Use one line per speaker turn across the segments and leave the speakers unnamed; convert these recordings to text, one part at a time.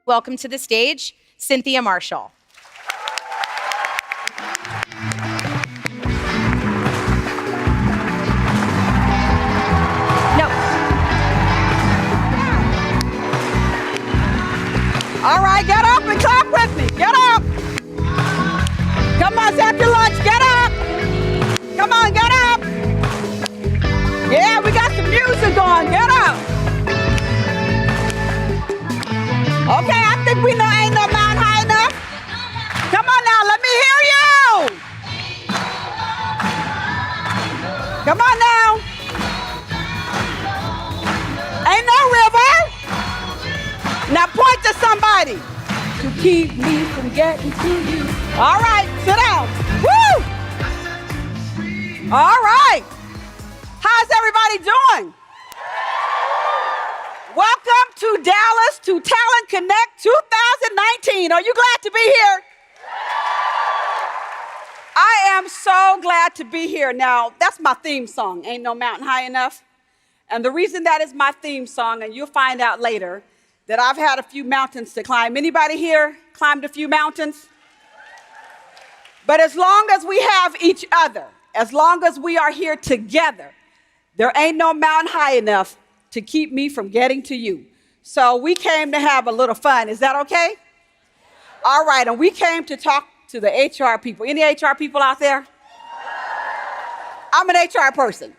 welcome to the stage, Cynthia Marshall. No.
All right, get up and clap with me. Get up. Come on, it's after lunch. Get up. Come on, get up. Yeah, we got some music going. Get up. Okay, I think we know ain't no mountain high enough. Come on now, let me hear you. Come on now. Ain't no river. Now point to somebody. To keep me from getting to you. All right, sit down. Woo! All right. How's everybody doing? Welcome to Dallas to Talent Connect 2019. Are you glad to be here? I am so glad to be here. Now, that's my theme song, Ain't No Mountain High Enough. And the reason that is my theme song, and you'll find out later, that I've had a few mountains to climb. Anybody here climbed a few mountains? But as long as we have each other, as long as we are here together, there ain't no mountain high enough to keep me from getting to you. So we came to have a little fun. Is that okay? All right, and we came to talk to the HR people. Any HR people out there? I'm an HR person.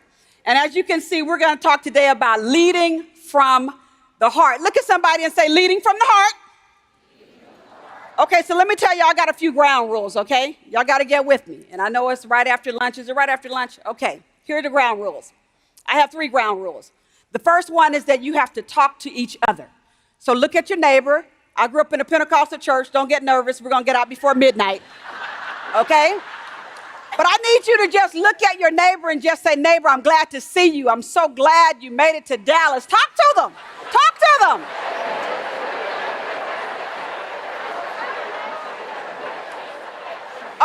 And as you can see, we're going to talk today about leading from the heart. Look at somebody and say, leading from the heart. Okay, so let me tell you, I got a few ground rules, okay? Y'all got to get with me. And I know it's right after lunch. Is it right after lunch? Okay, here are the ground rules. I have 3 ground rules. The first one is that you have to talk to each other. So look at your neighbor. I grew up in a Pentecostal church. Don't get nervous. We're going to get out before midnight, okay? But I need you to just look at your neighbor and just say, neighbor, I'm glad to see you. I'm so glad you made it to Dallas. Talk to them. Talk to them.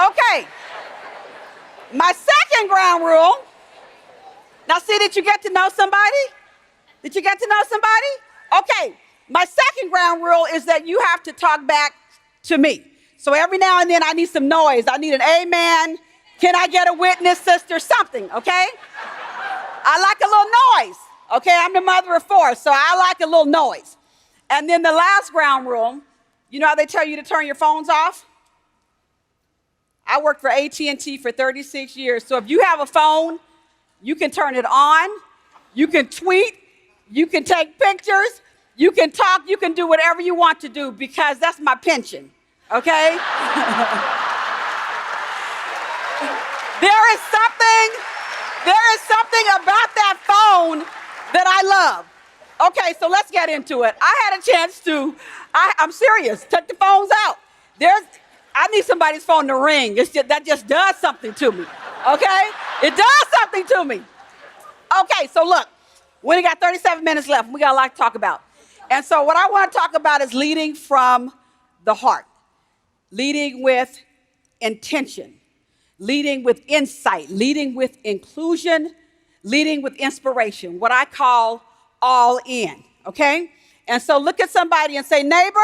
Okay. My second ground rule. Now see, did you get to know somebody? Did you get to know somebody? Okay. My second ground rule is that you have to talk back to me. So every now and then I need some noise. I need an amen. Can I get a witness, sister? Something, okay? I like a little noise. Okay, I'm the mother of 4, so I like a little noise. And then the last ground rule, you know how they tell you to turn your phones off? I worked for AT&T for 36 years. So if you have a phone, you can turn it on, you can tweet, you can take pictures, you can talk, you can do whatever you want to do because that's my pension, okay? There is something about that phone that I love. Okay, so let's get into it. I had a chance to, I'm serious, take the phones out. I need somebody's phone to ring. That just does something to me, okay? It does something to me. Okay, so look, we only got 37 minutes left. We got a lot to talk about. And so what I want to talk about is leading from the heart, leading with intention, leading with insight, leading with inclusion, leading with inspiration, what I call all in, okay? And so look at somebody and say, neighbor.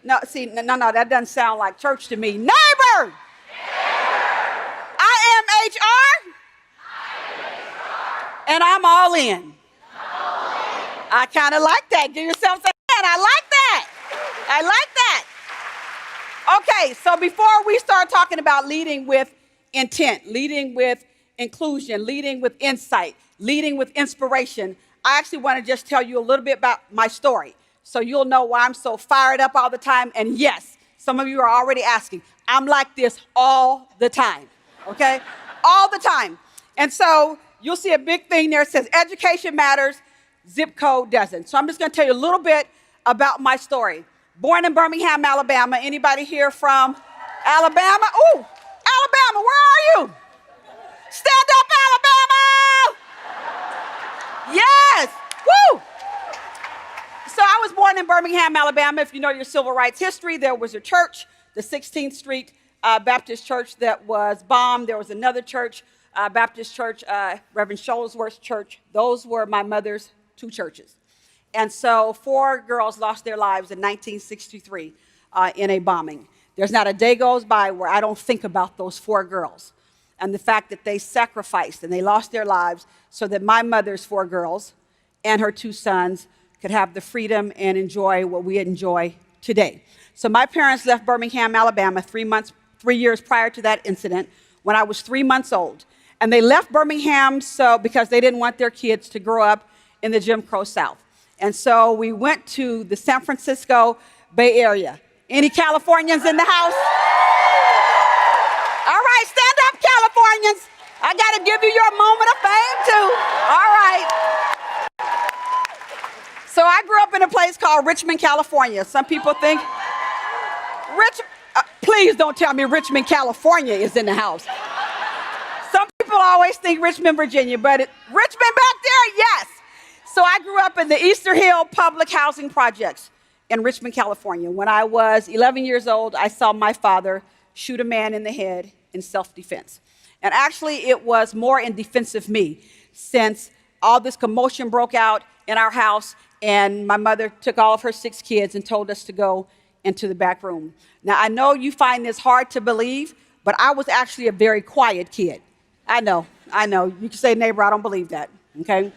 No, see, no, that doesn't sound like church to me. Neighbor! I am HR. And I'm all in. I kind of like that. Give yourself a hand. I like that. I like that. Okay, so before we start talking about leading with intent, leading with inclusion, leading with insight, leading with inspiration, I actually want to just tell you a little bit about my story so you'll know why I'm so fired up all the time. And yes, some of you are already asking. I'm like this all the time, okay? All the time. And so you'll see a big thing there that says education matters, zip code doesn't. So I'm just going to tell you a little bit about my story. Born in Birmingham, Alabama. Anybody here from Alabama? Ooh, Alabama, where are you? Stand up, Alabama! Yes, woo! So I was born in Birmingham, Alabama. If you know your civil rights history, there was a church, the 16th Street Baptist Church, that was bombed. There was another church, Baptist Church, Reverend Shuttlesworth's church. Those were my mother's 2 churches. And so 4 girls lost their lives in 1963 in a bombing. There's not a day goes by where I don't think about those 4 girls and the fact that they sacrificed and they lost their lives so that my mother's 4 girls and her 2 sons could have the freedom and enjoy what we enjoy today. So my parents left Birmingham, Alabama 3 years prior to that incident when I was 3 months old. And they left Birmingham because they didn't want their kids to grow up in the Jim Crow South. And so we went to the San Francisco Bay Area. Any Californians in the house? All right, stand up, Californians. I got to give you your moment of fame, too. All right. So I grew up in a place called Richmond, California. Some people think, please don't tell me Richmond, California is in the house. Some people always think Richmond, Virginia, but Richmond back there, yes. So I grew up in the Easter Hill Public Housing Projects in Richmond, California. When I was 11 years old, I saw my father shoot a man in the head in self-defense. And actually, it was more in defense of me, since all this commotion broke out in our house, and my mother took all of her 6 kids and told us to go into the back room. Now, I know you find this hard to believe, but I was actually a very quiet kid. I know. You can say, neighbor, I don't believe that, okay?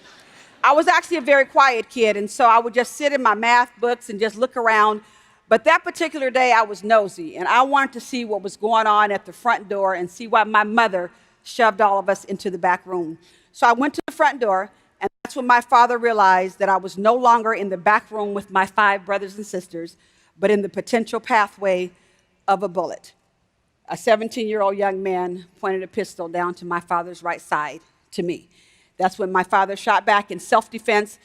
I was actually a very quiet kid, and so I would just sit in my math books and just look around. But that particular day, I was nosy, and I wanted to see what was going on at the front door and see why my mother shoved all of us into the back room. So I went to the front door, and that's when my father realized that I was no longer in the back room with my 5 brothers and sisters, but in the potential pathway of a bullet. A 17-year-old young man pointed a pistol down to my father's right side to me. That's when my father shot back in self-defense.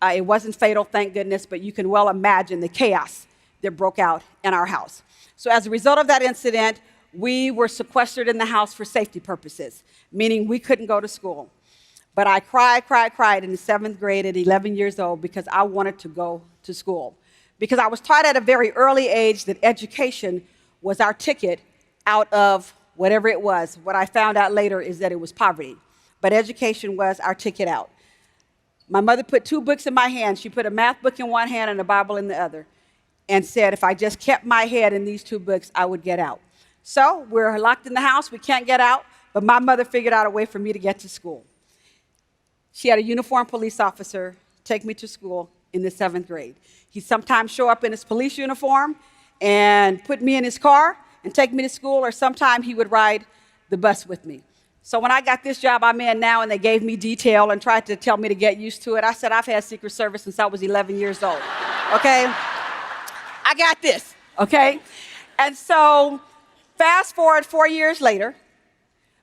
It wasn't fatal, thank goodness, but you can well imagine the chaos that broke out in our house. So as a result of that incident, we were sequestered in the house for safety purposes, meaning we couldn't go to school. But I cried in the 7th grade at 11 years old because I wanted to go to school. Because I was taught at a very early age that education was our ticket out of whatever it was. What I found out later is that it was poverty. But education was our ticket out. My mother put 2 books in my hand. She put a math book in one hand and a Bible in the other, and said if I just kept my head in these 2 books, I would get out. So we're locked in the house. We can't get out, but my mother figured out a way for me to get to school. She had a uniformed police officer take me to school in the 7th grade. He'd sometimes show up in his police uniform and put me in his car and take me to school, or sometimes he would ride the bus with me. So when I got this job I'm in now and they gave me detail and tried to tell me to get used to it, I said, I've had Secret Service since I was 11 years old, okay? I got this, okay? And so fast forward 4 years later,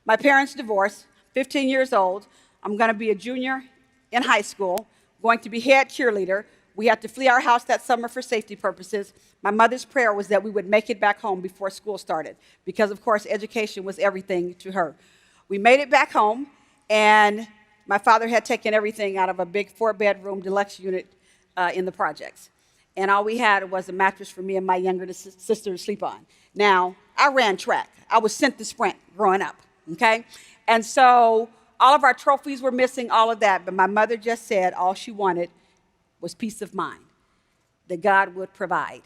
my parents divorced, 15 years old. I'm gonna be a junior in high school, going to be head cheerleader. We had to flee our house that summer for safety purposes. My mother's prayer was that we would make it back home before school started, because of course education was everything to her. We made it back home, and my father had taken everything out of a big 4-bedroom deluxe unit in the projects. And all we had was a mattress for me and my younger sister to sleep on. Now, I ran track. I was sent to sprint growing up, okay? And so all of our trophies were missing, all of that, but my mother just said all she wanted was peace of mind, that God would provide.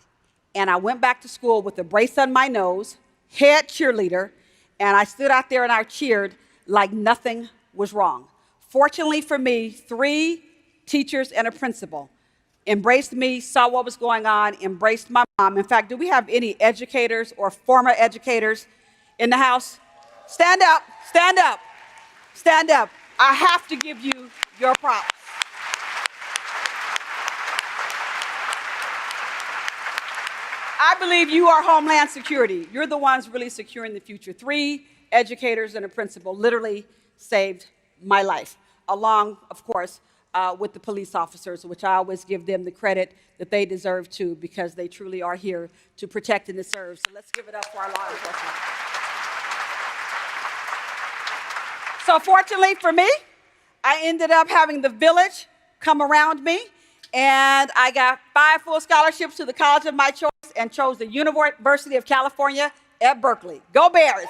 And I went back to school with a brace on my nose, head cheerleader, and I stood out there and I cheered like nothing was wrong. Fortunately for me, 3 teachers and a principal embraced me, saw what was going on, embraced my mom. In fact, do we have any educators or former educators in the house? Stand up, stand up, stand up. I have to give you your props. I believe you are Homeland Security. You're the ones really securing the future. 3 educators and a principal literally saved my life, along, of course, with the police officers, which I always give them the credit that they deserve too, because they truly are here to protect and to serve. So let's give it up for our law enforcement. So fortunately for me, I ended up having the village come around me, and I got 5 full scholarships to the college of my choice and chose the University of California at Berkeley. Go Bears!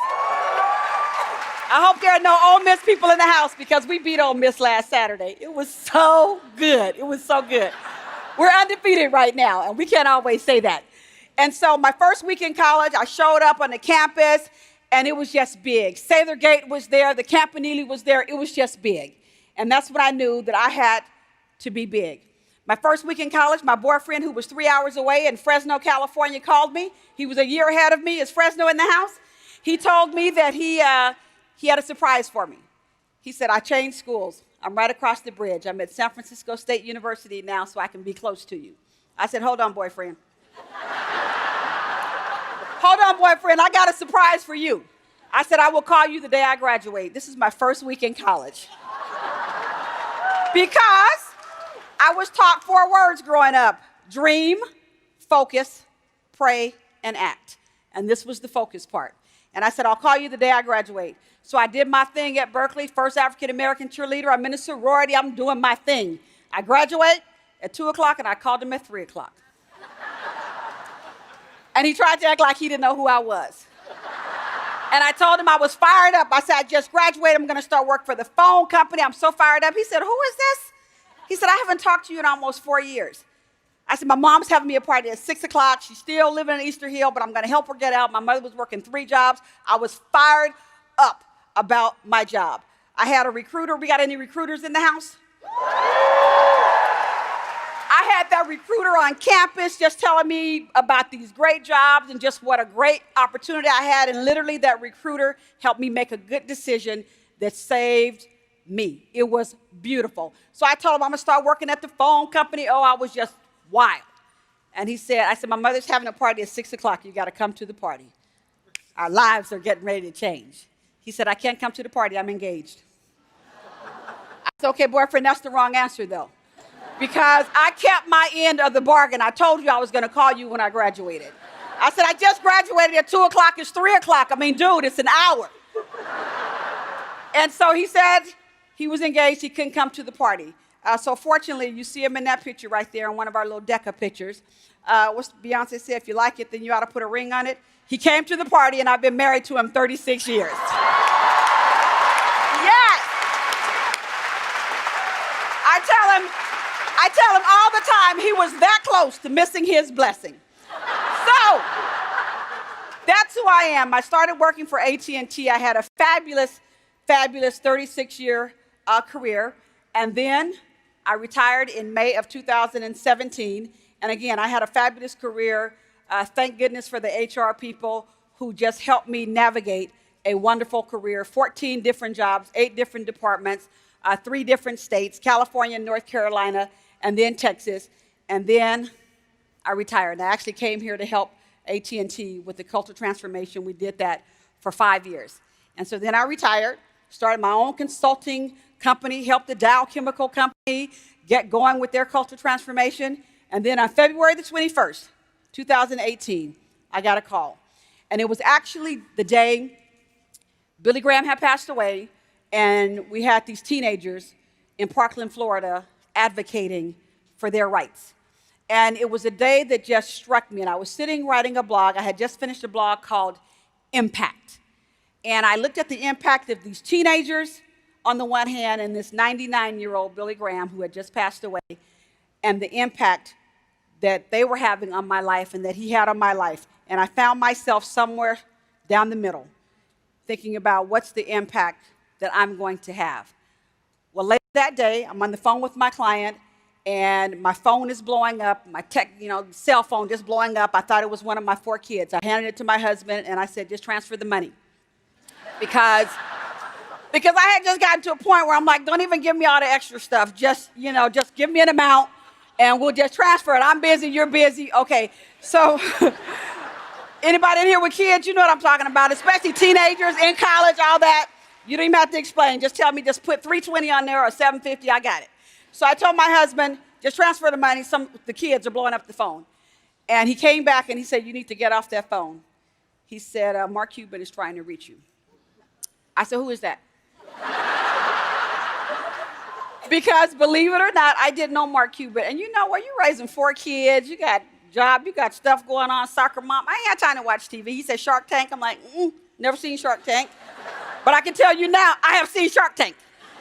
I hope there are no Ole Miss people in the house, because we beat Ole Miss last Saturday. It was so good. It was so good. We're undefeated right now, and we can't always say that. And so my first week in college, I showed up on the campus, and it was just big. Sather Gate was there. The Campanile was there. It was just big. And that's when I knew that I had to be big. My first week in college, my boyfriend, who was 3 hours away in Fresno, California, called me. He was a year ahead of me. Is Fresno in the house? He told me that he had a surprise for me. He said, I changed schools. I'm right across the bridge. I'm at San Francisco State University now, so I can be close to you. I said, hold on, boyfriend. Hold on, boyfriend. I got a surprise for you. I said, I will call you the day I graduate. This is my first week in college. Because I was taught 4 words growing up: dream, focus, pray, and act. And this was the focus part. And I said, I'll call you the day I graduate. So I did my thing at Berkeley, first African-American cheerleader. I'm in a sorority. I'm doing my thing. I graduate at 2 o'clock, and I called him at 3 o'clock. And he tried to act like he didn't know who I was. And I told him I was fired up. I said, I just graduated. I'm going to start work for the phone company. I'm so fired up. He said, who is this? He said, I haven't talked to you in almost 4 years. I said, my mom's having me a party at 6 o'clock. She's still living in Easter Hill, but I'm going to help her get out. My mother was working 3 jobs. I was fired up about my job. I had a recruiter. We got any recruiters in the house? I had that recruiter on campus just telling me about these great jobs and just what a great opportunity I had. And literally that recruiter helped me make a good decision that saved me. It was beautiful. So I told him I'm going to start working at the phone company. Oh, I was just wild. And I said, my mother's having a party at 6 o'clock. You got to come to the party. Our lives are getting ready to change. He said, I can't come to the party. I'm engaged. I said, okay, boyfriend, that's the wrong answer, though. Because I kept my end of the bargain. I told you I was going to call you when I graduated. I said, I just graduated at 2 o'clock. It's 3 o'clock. I mean, dude, it's an hour. And so he said he was engaged. He couldn't come to the party. So fortunately, you see him in that picture right there in one of our little Decca pictures. What's Beyonce said, if you like it, then you ought to put a ring on it. He came to the party, and I've been married to him 36 years. Yes. I tell him all the time he was that close to missing his blessing. So that's who I am. I started working for AT&T. I had a fabulous 36-year career. And then I retired in May of 2017. And again, I had a fabulous career. Thank goodness for the HR people who just helped me navigate a wonderful career. 14 different jobs, 8 different departments, 3 different states, California, North Carolina, and then Texas. And then I retired. And I actually came here to help AT&T with the cultural transformation. We did that for 5 years. And so then I retired, started my own consulting company, helped the Dow Chemical Company get going with their cultural transformation. And then on February the 21st, 2018, I got a call. And it was actually the day Billy Graham had passed away, and we had these teenagers in Parkland, Florida, advocating for their rights. And it was a day that just struck me. And I was sitting writing a blog. I had just finished a blog called Impact. And I looked at the impact of these teenagers on the one hand, and this 99-year-old Billy Graham who had just passed away, and the impact that they were having on my life and that he had on my life. And I found myself somewhere down the middle, thinking about what's the impact that I'm going to have. Well, later that day, I'm on the phone with my client, and my phone is blowing up, my cell phone just blowing up. I thought it was one of my 4 kids. I handed it to my husband, and I said, just transfer the money. Because I had just gotten to a point where I'm like, don't even give me all the extra stuff. Just give me an amount, and we'll just transfer it. I'm busy, you're busy. Okay, so anybody in here with kids, you know what I'm talking about, especially teenagers in college, all that. You don't even have to explain. Just tell me, just put $320 on there or $750, I got it. So I told my husband, just transfer the money. The kids are blowing up the phone. And he came back and he said, you need to get off that phone. He said, Mark Cuban is trying to reach you. I said, who is that? Because believe it or not, I didn't know Mark Cuban. And you know what? You're raising 4 kids. You got job. You got stuff going on, soccer mom. I ain't got time to watch TV. He said Shark Tank. I'm like, never seen Shark Tank. But I can tell you now, I have seen Shark Tank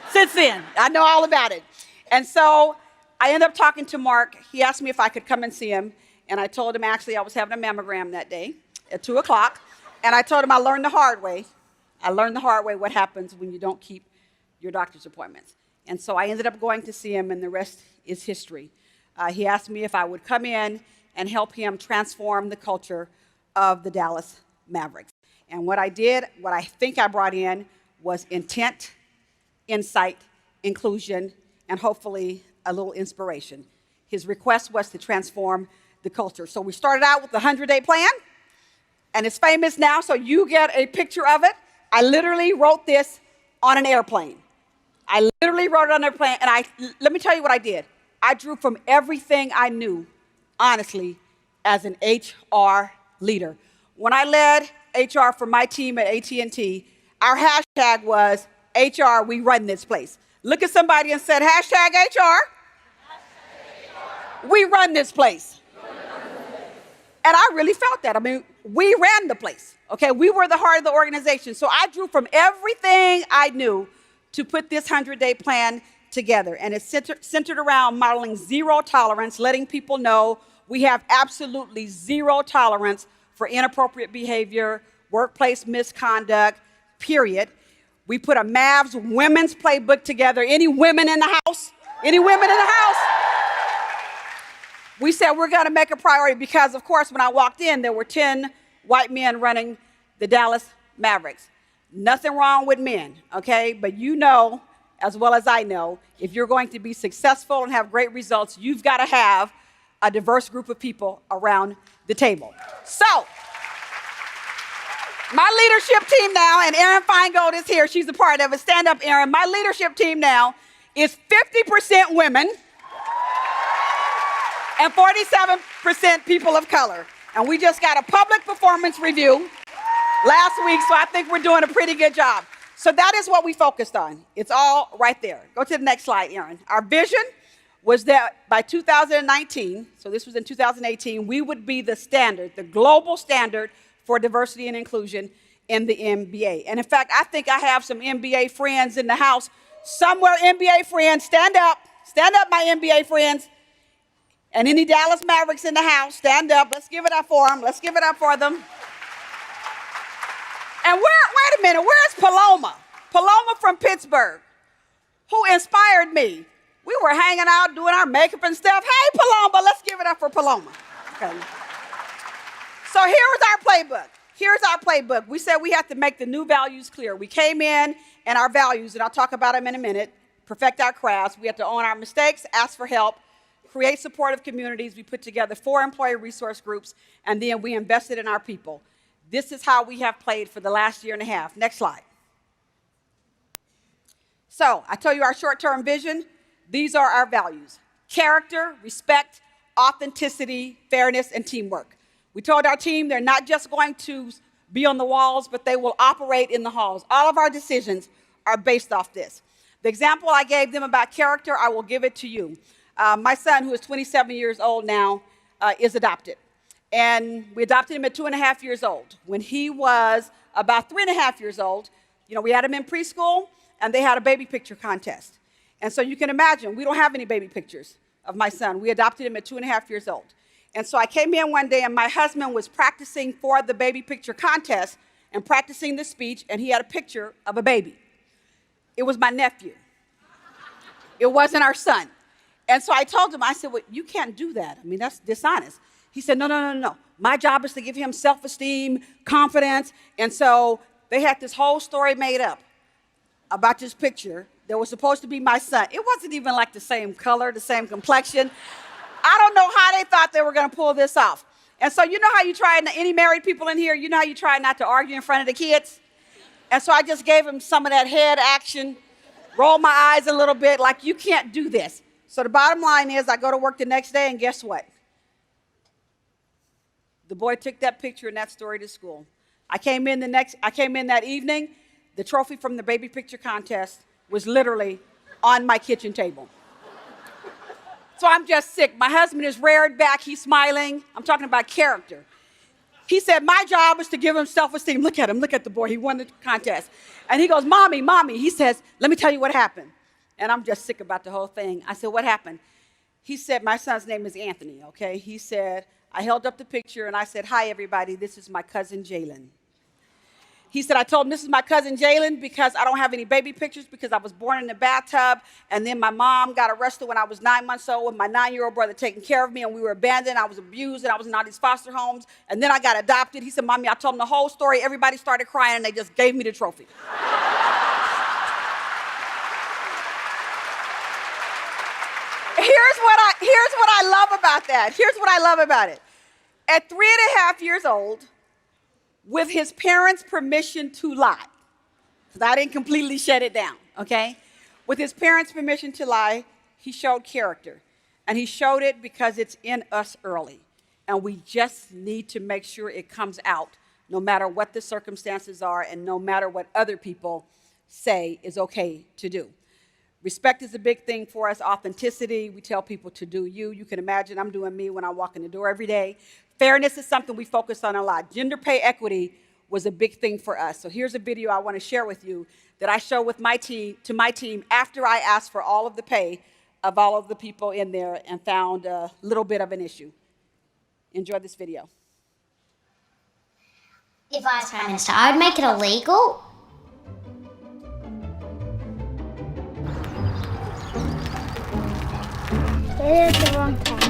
since then. I know all about it. And so I ended up talking to Mark. He asked me if I could come and see him. And I told him actually I was having a mammogram that day at 2 o'clock. And I told him I learned the hard way. I learned the hard way what happens when you don't keep your doctor's appointments. And so I ended up going to see him, and the rest is history. He asked me if I would come in and help him transform the culture of the Dallas Mavericks. And what I did, what I think I brought in, was intent, insight, inclusion, and hopefully a little inspiration. His request was to transform the culture. So we started out with the 100-day plan, and it's famous now, so you get a picture of it. I literally wrote this on an airplane. I literally wrote it on an airplane, and let me tell you what I did. I drew from everything I knew, honestly, as an HR leader. When I led HR for my team at AT&T, our hashtag was HR, we run this place. Look at somebody and said, hashtag HR, we run this place. And I really felt that. I mean, we ran the place, okay? We were the heart of the organization. So I drew from everything I knew to put this 100-day plan together. And it's centered around modeling zero tolerance, letting people know we have absolutely zero tolerance for inappropriate behavior, workplace misconduct, period. We put a Mavs women's playbook together. Any women in the house? Any women in the house? We said we're going to make a priority because, of course, when I walked in, there were 10 white men running the Dallas Mavericks. Nothing wrong with men, okay? But you know, as well as I know, if you're going to be successful and have great results, you've got to have a diverse group of people around the table. So, my leadership team now, and Erin Feingold is here. She's a part of it. Stand up, Erin. My leadership team now is 50% women and 47% people of color. And we just got a public performance review last week, so I think we're doing a pretty good job. So that is what we focused on. It's all right there. Go to the next slide, Erin. Our vision was that by 2019, so this was in 2018, we would be the standard, the global standard for diversity and inclusion in the NBA. And in fact, I think I have some NBA friends in the house. Somewhere, NBA friends, stand up, my NBA friends. And any Dallas Mavericks in the house, stand up. Let's give it up for them. Let's give it up for them. And wait a minute, where's Paloma? Paloma from Pittsburgh, who inspired me. We were hanging out, doing our makeup and stuff. Hey, Paloma, let's give it up for Paloma. Okay. So here was our playbook. Here's our playbook. We said we have to make the new values clear. We came in and our values, and I'll talk about them in a minute, perfect our crafts. We have to own our mistakes, ask for help, create supportive communities. We put together 4 employee resource groups, and then we invested in our people. This is how we have played for the last year and a half. Next slide. So I tell you our short-term vision. These are our values: character, respect, authenticity, fairness, and teamwork. We told our team they're not just going to be on the walls, but they will operate in the halls. All of our decisions are based off this. The example I gave them about character, I will give it to you. My son, who is 27 years old now, is adopted. And we adopted him at 2.5 years old. When he was about 3.5 years old, we had him in preschool, and they had a baby picture contest. And so you can imagine, we don't have any baby pictures of my son. We adopted him at 2.5 years old. And so I came in one day, and my husband was practicing for the baby picture contest and practicing the speech, and he had a picture of a baby. It was my nephew. It wasn't our son. And so I told him, I said, well, you can't do that. I mean, that's dishonest. He said, no. My job is to give him self-esteem, confidence. And so they had this whole story made up about this picture that was supposed to be my son. It wasn't even like the same color, the same complexion. I don't know how they thought they were going to pull this off. And so you know how you try, any married people in here, you know how you try not to argue in front of the kids? And so I just gave him some of that head action, rolled my eyes a little bit, like, you can't do this. So the bottom line is I go to work the next day, and guess what? The boy took that picture and that story to school. I came in that evening, the trophy from the baby picture contest was literally on my kitchen table. So I'm just sick. My husband is reared back. He's smiling. I'm talking about character. He said, my job is to give him self-esteem. Look at him. Look at the boy. He won the contest. And he goes, Mommy. He says, let me tell you what happened. And I'm just sick about the whole thing. I said, what happened? He said, my son's name is Anthony, okay? He said, I held up the picture and I said, hi, everybody, this is my cousin Jalen. He said, I told him this is my cousin Jalen because I don't have any baby pictures because I was born in the bathtub. And then my mom got arrested when I was 9 months old with my 9-year-old brother taking care of me. And we were abandoned. I was abused and I was in all these foster homes. And then I got adopted. He said, Mommy, I told him the whole story. Everybody started crying and they just gave me the trophy. Here's what I love about that. Here's what I love about it. At 3.5 years old, with his parents' permission to lie, because I didn't completely shut it down, okay? With his parents' permission to lie, he showed character. And he showed it because it's in us early. And we just need to make sure it comes out, no matter what the circumstances are and no matter what other people say is okay to do. Respect is a big thing for us. Authenticity, we tell people to do you. You can imagine I'm doing me when I walk in the door every day. Fairness is something we focus on a lot. Gender pay equity was a big thing for us. So here's a video I want to share with you that I show with my team after I asked for all of the pay of all of the people in there and found a little bit of an issue. Enjoy this video.
If I was Prime Minister, I would make it illegal.
It is the wrong time.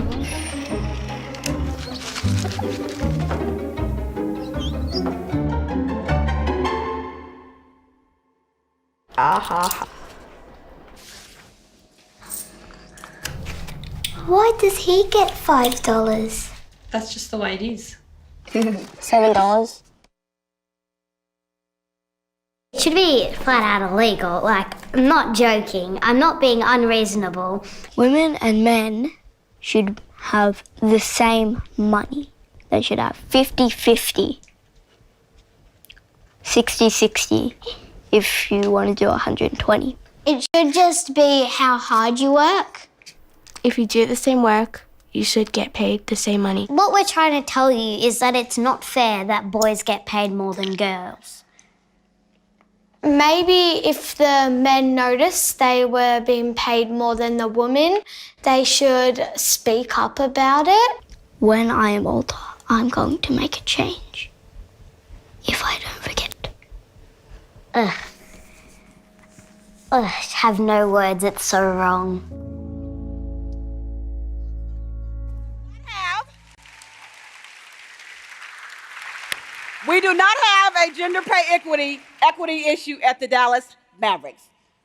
Why does he get $5?
That's just the way it is.
$7.
It should be flat out illegal. Like, I'm not joking. I'm not being unreasonable.
Women and men should have the same money. They should have 50-50. 60-60 if you want to do 120.
It should just be how hard you work.
If you do the same work, you should get paid the same money.
What we're trying to tell you is that it's not fair that boys get paid more than girls.
Maybe if the men noticed they were being paid more than the women, they should speak up about it.
When I am older, I'm going to make a change. If I don't forget.
Ugh. Ugh, I have no words, it's so wrong.
We do not have a gender pay equity issue at the Dallas Mavericks.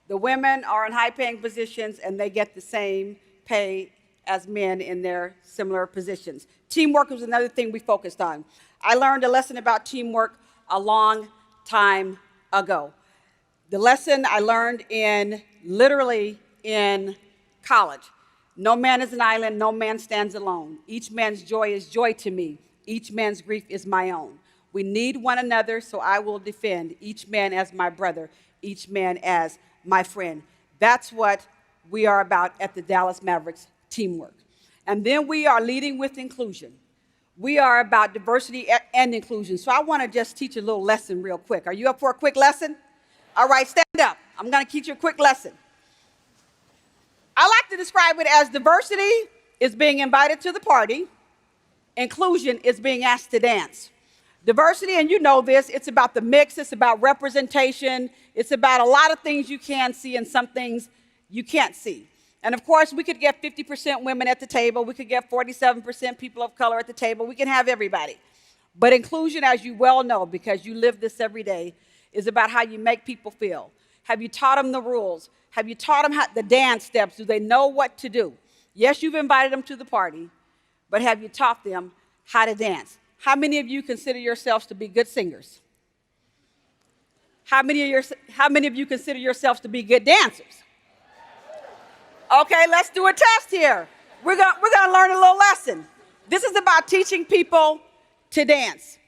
The women are in high-paying positions, and they get the same pay as men in their similar positions. Teamwork was another thing we focused on. I learned a lesson about teamwork a long time ago. The lesson I learned literally in college. No man is an island, no man stands alone. Each man's joy is joy to me. Each man's grief is my own. We need one another, so I will defend each man as my brother, each man as my friend. That's what we are about at the Dallas Mavericks, teamwork. And then we are leading with inclusion. We are about diversity and inclusion. So I want to just teach a little lesson real quick. Are you up for a quick lesson? All right, stand up. I'm going to teach you a quick lesson. I like to describe it as diversity is being invited to the party. Inclusion is being asked to dance. Diversity, and you know this, it's about the mix, it's about representation, it's about a lot of things you can see and some things you can't see. And of course, we could get 50% women at the table, we could get 47% people of color at the table, we can have everybody. But inclusion, as you well know, because you live this every day, is about how you make people feel. Have you taught them the rules? Have you taught them the dance steps? Do they know what to do? Yes, you've invited them to the party, but have you taught them how to dance? How many of you consider yourselves to be good singers? How many of you consider yourselves to be good dancers? Okay, let's do a test here. We're gonna learn a little lesson. This is about teaching people to dance.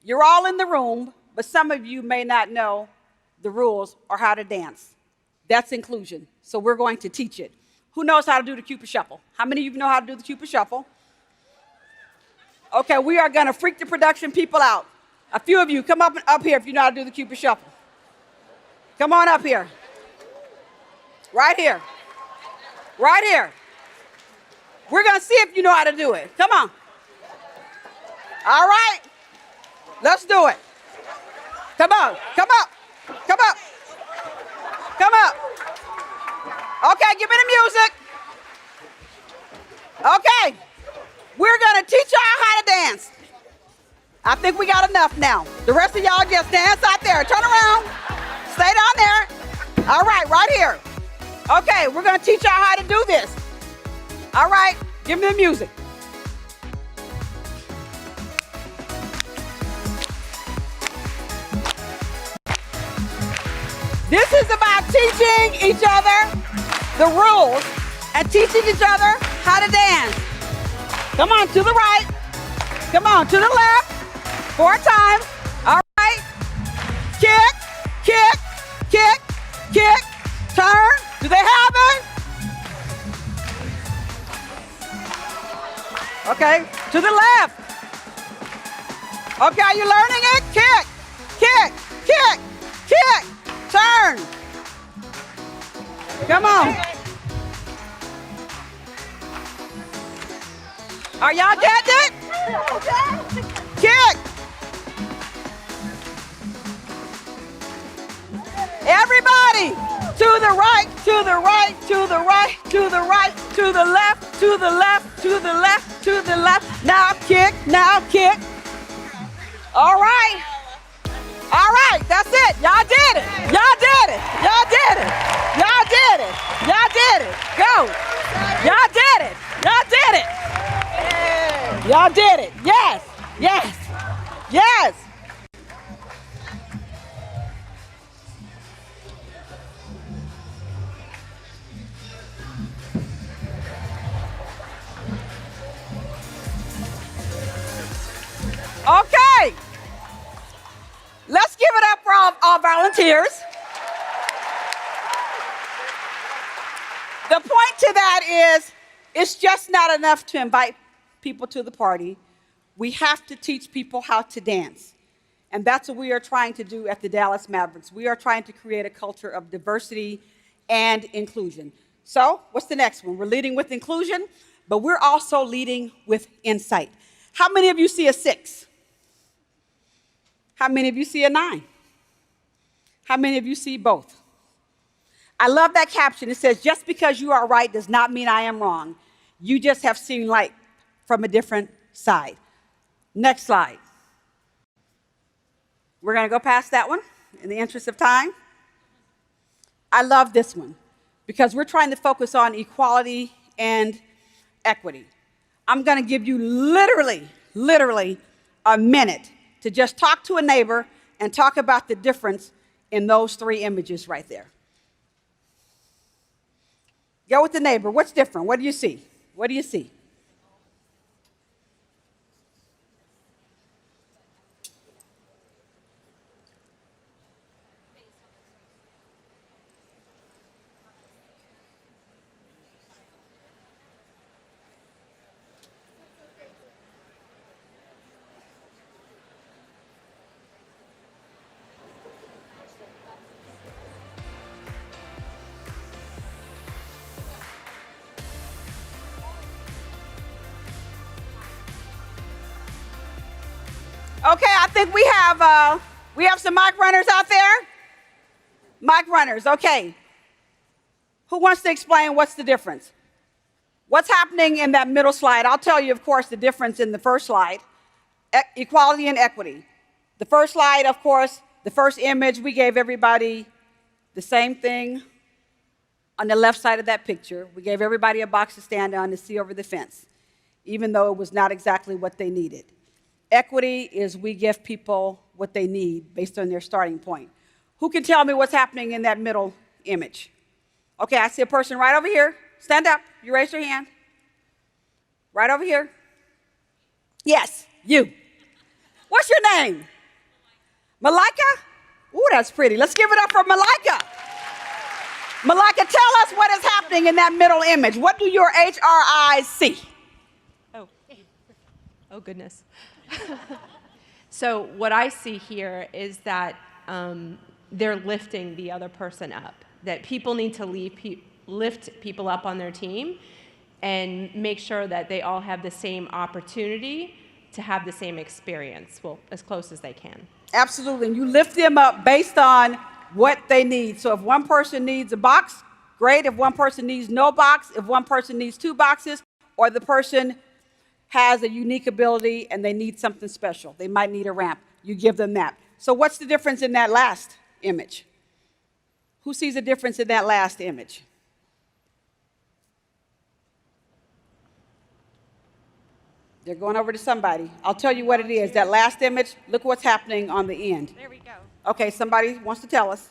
You're all in the room, but some of you may not know the rules or how to dance. That's inclusion, so we're going to teach it. Who knows how to do the Cupid Shuffle? How many of you know how to do the Cupid Shuffle? Okay, we are going to freak the production people out. A few of you, come up here if you know how to do the Cupid Shuffle. Come on up here. Right here. Right here. We're going to see if you know how to do it. Come on. All right. Let's do it. Come on. Come up. Come up. Come up. Okay, give me the music. Okay. We're going to teach y'all how to dance. I think we got enough now. The rest of y'all just dance out there. Turn around. Stay down there. All right here. Okay, we're going to teach y'all how to do this. All right, give me the music. This is about teaching each other the rules and teaching each other how to dance. Come on, to the right. Come on, to the left. 4 times. All right. Kick, kick, kick, kick. Turn. Do they have it? Okay, to the left. Okay, are you learning it? Kick, kick, kick, kick. Turn. Come on. Are y'all getting it? Kick. Everybody, to the right, to the right, to the right, to the right, to the left, to the left, to the left, to the left. Now kick, now kick. All right. All right, that's it. Y'all did it. Y'all did it. Y'all did it. Y'all did it. Y'all did it. Go. Y'all did it. Y'all did it. Y'all did it. Yes. Yes. Yes. Okay. Let's give it up for all volunteers. The point to that is, it's just not enough to invite people to the party. We have to teach people how to dance. And that's what we are trying to do at the Dallas Mavericks. We are trying to create a culture of diversity and inclusion. So, what's the next one? We're leading with inclusion, but we're also leading with insight. How many of you see a 6? How many of you see a 9? How many of you see both? I love that caption. It says, just because you are right does not mean I am wrong. You just have seen light from a different side. Next slide. We're going to go past that one in the interest of time. I love this one because we're trying to focus on equality and equity. I'm going to give you literally a minute to just talk to a neighbor and talk about the difference in those 3 images right there. Go with the neighbor. What's different? What do you see? What do you see? Okay, I think we have some mic runners out there. Mic runners, okay. Who wants to explain what's the difference? What's happening in that middle slide? I'll tell you, of course, the difference in the first slide, equality and equity. The first slide, of course, the first image, we gave everybody the same thing on the left side of that picture. We gave everybody a box to stand on to see over the fence, even though it was not exactly what they needed. Equity is we give people what they need based on their starting point. Who can tell me what's happening in that middle image? Okay, I see a person right over here. Stand up. You raise your hand. Right over here. Yes, you. What's your name? Malika? Ooh, that's pretty. Let's give it up for Malika. Malika, tell us what is happening in that middle image. What do your HRIs see?
Oh goodness. So what I see here is that they're lifting the other person up, that people need to lift people up on their team. and make sure that they all have the same opportunity to have the same experience, well, as close as they can.
Absolutely, and you lift them up based on what they need. So if one person needs a box, great. If one person needs no box, if one person needs 2 boxes, or the person has a unique ability and they need something special, they might need a ramp, you give them that. So what's the difference in that last image? Who sees a difference in that last image? They're going over to somebody. I'll tell you what it is. That last image, look what's happening on the end.
There we go.
Okay, somebody wants to tell us.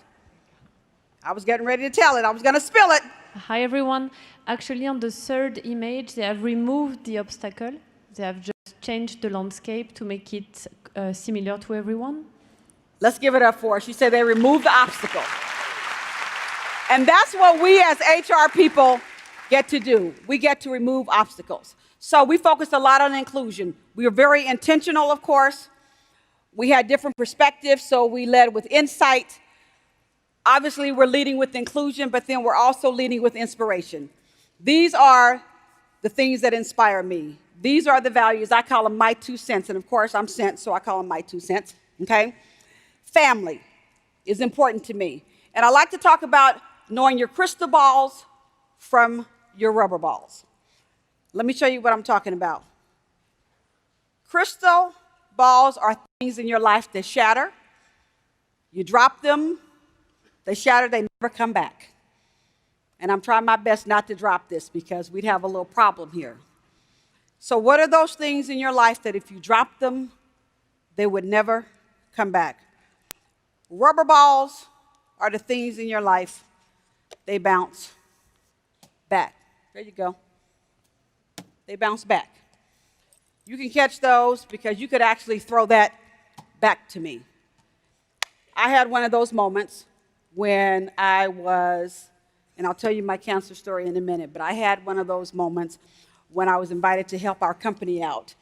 I was getting ready to tell it. I was going to spill it.
Hi everyone. Actually, on the third image, they have removed the obstacle. They have just changed the landscape to make it similar to everyone.
Let's give it up for her. She said they removed the obstacle. And that's what we as HR people get to do. We get to remove obstacles. So we focused a lot on inclusion. We were very intentional, of course. We had different perspectives, so we led with insight. Obviously, we're leading with inclusion, but then we're also leading with inspiration. These are the things that inspire me. These are the values. I call them my 2 cents. And of course, I'm Cynt, so I call them my 2 cents, okay? Family is important to me. And I like to talk about knowing your crystal balls from your rubber balls. Let me show you what I'm talking about. Crystal balls are things in your life that shatter. You drop them, they shatter, they never come back. And I'm trying my best not to drop this because we'd have a little problem here. So what are those things in your life that if you drop them, they would never come back? Rubber balls are the things in your life, they bounce back. There you go. They bounce back. You can catch those because you could actually throw that back to me. I had one of those moments when I was, and I'll tell you my cancer story in a minute, but I had one of those moments when I was invited to help our company out.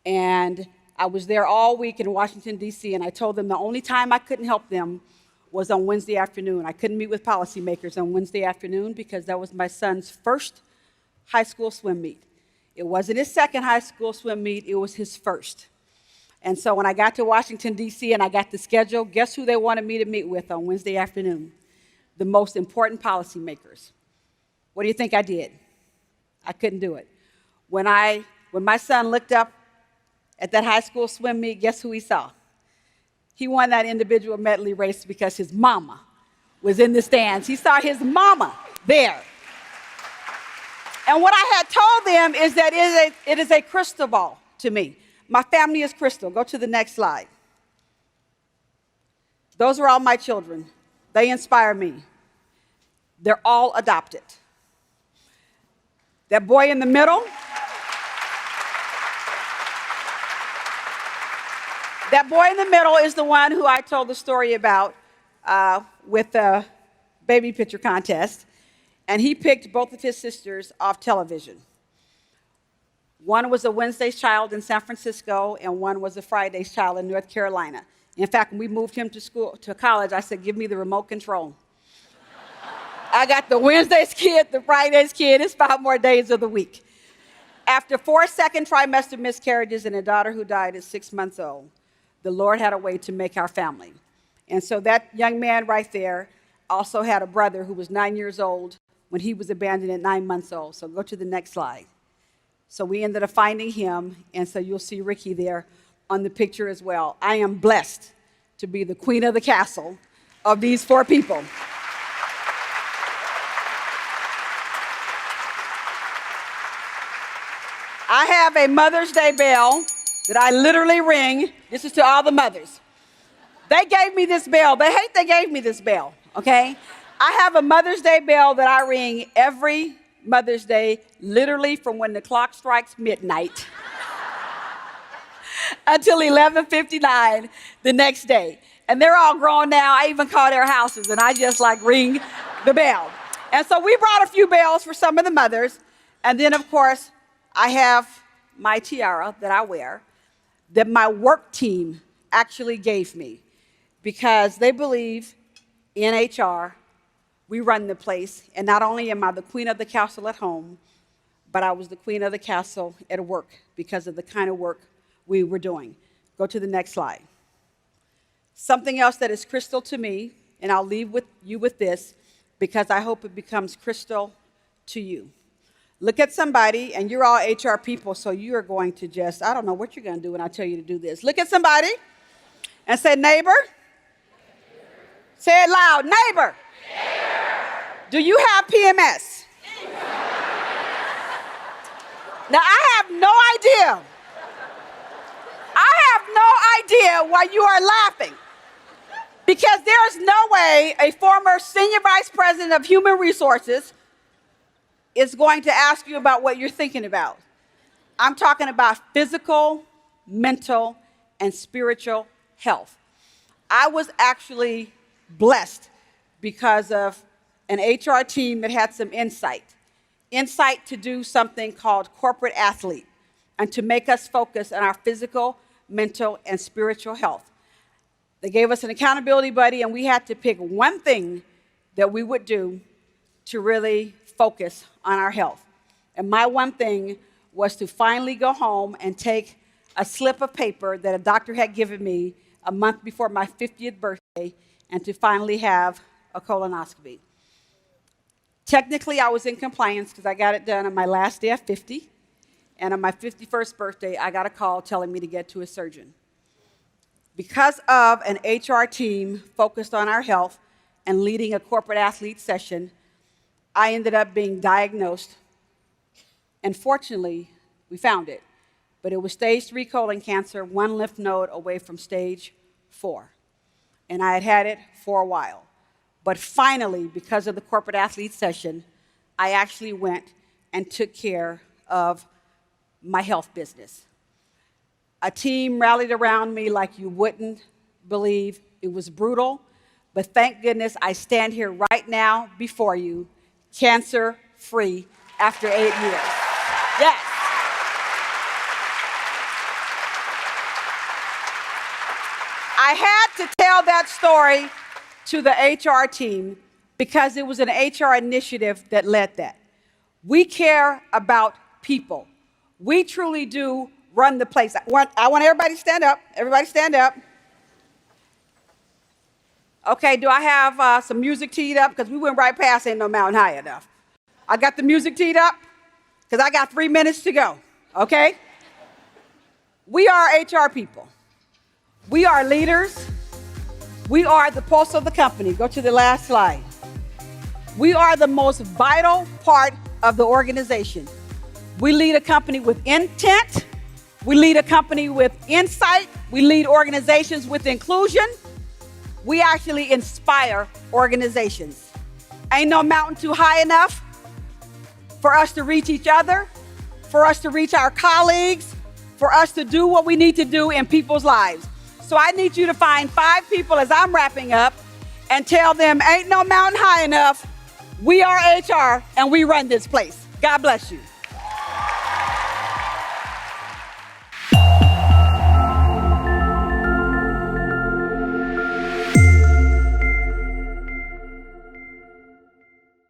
And I was there all week in Washington, D.C., and I told them the only time I couldn't help them was on Wednesday afternoon. I couldn't meet with policymakers on Wednesday afternoon because that was my son's first high school swim meet. It wasn't his second high school swim meet, it was his first. And so when I got to Washington, D.C., and I got the schedule, guess who they wanted me to meet with on Wednesday afternoon? The most important policymakers. What do you think I did? I couldn't do it. When my son looked up at that high school swim meet, guess who he saw? He won that individual medley race because his mama was in the stands. He saw his mama there. And what I had told them is that it is a crystal ball to me. My family is crystal. Go to the next slide. Those are all my children. They inspire me. They're all adopted. That boy in the middle, is the one who I told the story about with the baby picture contest. And he picked both of his sisters off television. One was a Wednesday's child in San Francisco, and one was a Friday's child in North Carolina. In fact, when we moved him to college, I said, give me the remote control. I got the Wednesday's kid, the Friday's kid. It's 5 more days of the week. After 4 second trimester miscarriages and a daughter who died at 6 months old, the Lord had a way to make our family. And so that young man right there also had a brother who was 9 years old when he was abandoned at 9 months old. So go to the next slide. So we ended up finding him, and so you'll see Ricky there on the picture as well. I am blessed to be the queen of the castle of these 4 people. I have a Mother's Day bell that I literally ring. This is to all the mothers. They gave me this bell. They gave me this bell, okay? I have a Mother's Day bell that I ring every Mother's Day, literally from when the clock strikes midnight until 11:59 the next day. And they're all grown now. I even call their houses, and I just ring the bell. And so we brought a few bells for some of the mothers. And then, of course, I have my tiara that I wear that my work team actually gave me because they believe in HR. We run the place, and not only am I the queen of the castle at home, but I was the queen of the castle at work because of the kind of work we were doing. Go to the next slide. Something else that is crystal to me, and I'll leave you with this because I hope it becomes crystal to you. Look at somebody, and you're all HR people, so you are going to just, I don't know what you're going to do when I tell you to do this. Look at somebody and say, neighbor. Say it loud, neighbor. Do you have PMS? Now, I have no idea. I have no idea why you are laughing. Because there's no way a former senior vice president of human resources is going to ask you about what you're thinking about. I'm talking about physical, mental, and spiritual health. I was actually blessed because of an HR team that had some insight to do something called corporate athlete and to make us focus on our physical, mental, and spiritual health. They gave us an accountability buddy, and we had to pick one thing that we would do to really focus on our health. And my one thing was to finally go home and take a slip of paper that a doctor had given me a month before my 50th birthday and to finally have a colonoscopy. Technically, I was in compliance because I got it done on my last day of 50. And on my 51st birthday, I got a call telling me to get to a surgeon. Because of an HR team focused on our health and leading a corporate athlete session, I ended up being diagnosed. And fortunately, we found it. But it was stage 3 colon cancer, 1 lymph node away from stage 4. And I had had it for a while. But finally, because of the corporate athlete session, I actually went and took care of my health business. A team rallied around me like you wouldn't believe. It was brutal, but thank goodness I stand here right now before you, cancer-free after 8 years. Yes. I had to tell that story to the HR team because it was an HR initiative that led that. We care about people. We truly do run the place. I want everybody to stand up. Everybody stand up. Okay, do I have some music teed up? Because we went right past Ain't No Mountain High Enough. I got the music teed up because I got 3 minutes to go, okay? We are HR people. We are leaders. We are the pulse of the company. Go to the last slide. We are the most vital part of the organization. We lead a company with intent. We lead a company with insight. We lead organizations with inclusion. We actually inspire organizations. Ain't no mountain too high enough for us to reach each other, for us to reach our colleagues, for us to do what we need to do in people's lives. So I need you to find 5 people as I'm wrapping up and tell them, ain't no mountain high enough. We are HR and we run this place. God bless you.